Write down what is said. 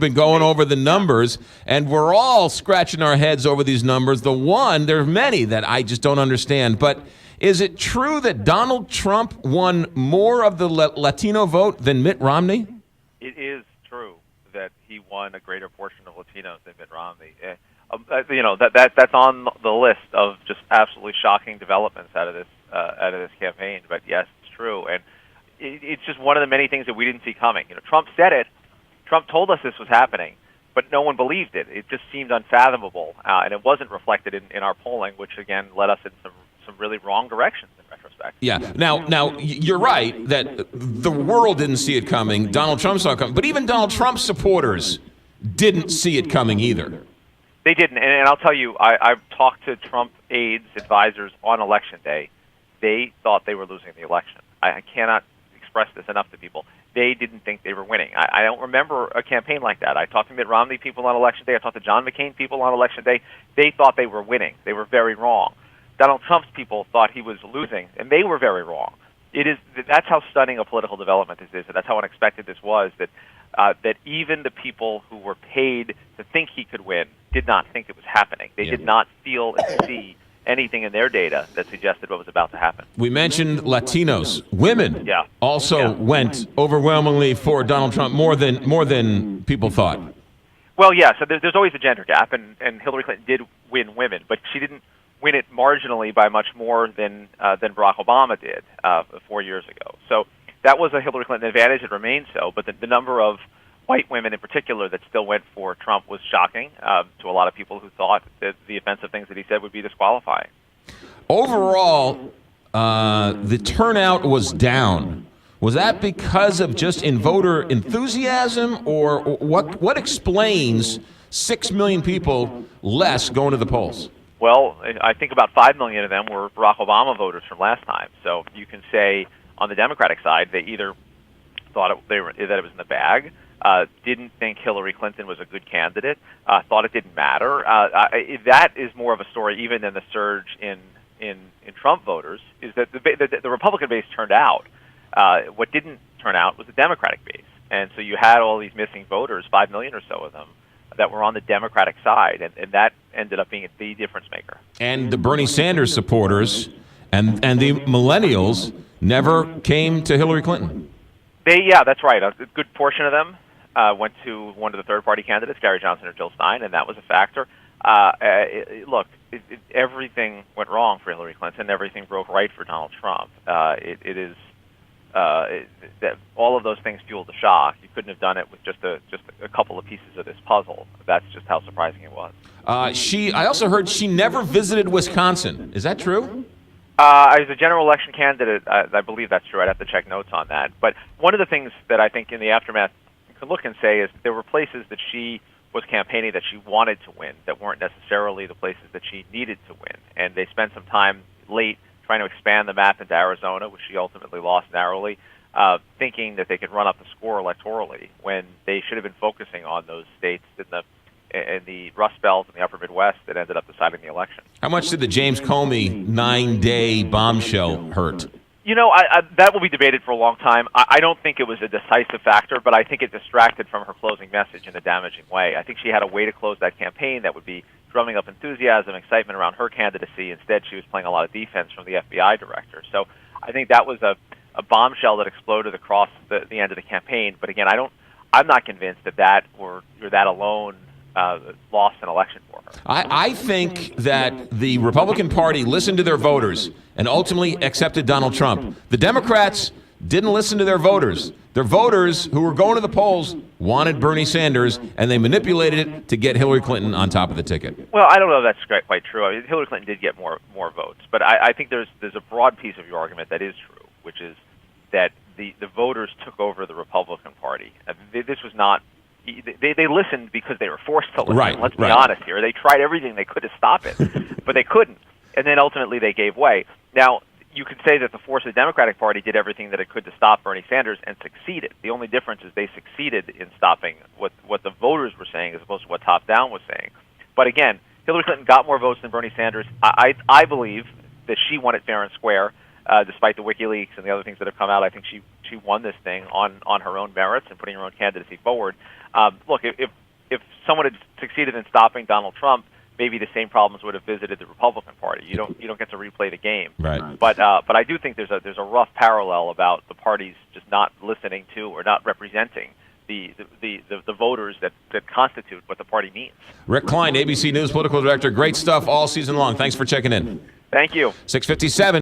been going over the numbers, and we're all scratching our heads over these numbers. There are many that I just don't understand. But is it true that Donald Trump won more of the Latino vote than Mitt Romney? It is true that he won a greater portion of Latinos than Mitt Romney. That's on the list of just absolutely shocking developments out of this campaign. But yes, it's true, and it's just one of the many things that we didn't see coming. Trump said it. Trump told us this was happening, but no one believed it. It just seemed unfathomable, and it wasn't reflected in our polling, which again led us in some really wrong directions in retrospect. Yeah. Now you're right that the world didn't see it coming. Donald Trump saw it coming, but even Donald Trump's supporters didn't see it coming either. They didn't, and I'll tell you, I've talked to Trump aides, advisors on Election Day. They thought they were losing the election. I cannot express this enough to people. They didn't think they were winning. I don't remember a campaign like that. I talked to Mitt Romney people on Election Day. I talked to John McCain people on Election Day. They thought they were winning. They were very wrong. Donald Trump's people thought he was losing, and they were very wrong. That's how stunning a political development this is, and that's how unexpected this was, that even the people who were paid to think he could win did not think it was happening. They did not feel and see anything in their data that suggested what was about to happen. We mentioned Latinos. Women also went overwhelmingly for Donald Trump, more than people thought. Well, yeah, so there's always a gender gap, and Hillary Clinton did win women, but she didn't win it marginally by much more than Barack Obama did 4 years ago. So that was a Hillary Clinton advantage. It remains so, but the number of white women in particular that still went for Trump was shocking to a lot of people who thought that the offensive things that he said would be disqualifying. Overall, the turnout was down. Was that because of just voter enthusiasm, or what explains 6 million people less going to the polls? Well, I think about 5 million of them were Barack Obama voters from last time. So you can say on the Democratic side, they either thought that it was in the bag, didn't think Hillary Clinton was a good candidate, thought it didn't matter. That is more of a story even than the surge in Trump voters, is that the Republican base turned out. What didn't turn out was the Democratic base. And so you had all these missing voters, 5 million or so of them, that were on the Democratic side, and that ended up being the difference maker. And the Bernie Sanders supporters and the millennials never came to Hillary Clinton. That's right. A good portion of them went to one of the third-party candidates, Gary Johnson or Jill Stein, and that was a factor. Everything went wrong for Hillary Clinton. Everything broke right for Donald Trump. That all of those things fueled the shock. You couldn't have done it with just a couple of pieces of this puzzle. That's just how surprising it was. I also heard she never visited Wisconsin. Is that true? As a general election candidate, I believe that's true. I'd have to check notes on that. But one of the things that I think in the aftermath you can look and say is there were places that she was campaigning that she wanted to win that weren't necessarily the places that she needed to win. And they spent some time late trying to expand the map into Arizona, which she ultimately lost narrowly, thinking that they could run up the score electorally when they should have been focusing on those states in the Rust Belt and the Upper Midwest that ended up deciding the election. How much did the James Comey 9-day bombshell hurt? That will be debated for a long time. I don't think it was a decisive factor, but I think it distracted from her closing message in a damaging way. I think she had a way to close that campaign that would be drumming up enthusiasm, excitement around her candidacy. Instead, she was playing a lot of defense from the FBI director. So I think that was a bombshell that exploded across the end of the campaign. But again, I'm not convinced that alone lost an election for her. I think that the Republican Party listened to their voters and ultimately accepted Donald Trump. The Democrats didn't listen to their voters. Their voters who were going to the polls wanted Bernie Sanders, and they manipulated it to get Hillary Clinton on top of the ticket. Well, I don't know if that's quite true. I mean, Hillary Clinton did get more votes, but I think there's a broad piece of your argument that is true, which is that the voters took over the Republican Party. This was not. They listened because they were forced to listen. Right, Let's be honest here. They tried everything they could to stop it, but they couldn't. And then ultimately they gave way. Now, you could say that the force of the Democratic Party did everything that it could to stop Bernie Sanders and succeeded. The only difference is they succeeded in stopping what the voters were saying as opposed to what top-down was saying. But again, Hillary Clinton got more votes than Bernie Sanders. I believe that she won it fair and square, despite the WikiLeaks and the other things that have come out. I think she she won this thing on her own merits and putting her own candidacy forward. Look, if someone had succeeded in stopping Donald Trump, maybe the same problems would have visited the Republican Party. You don't get to replay the game. Right. But I do think there's a rough parallel about the parties just not listening to or not representing the voters that constitute what the party means. Rick Klein, ABC News political director. Great stuff all season long. Thanks for checking in. Thank you. 6:57.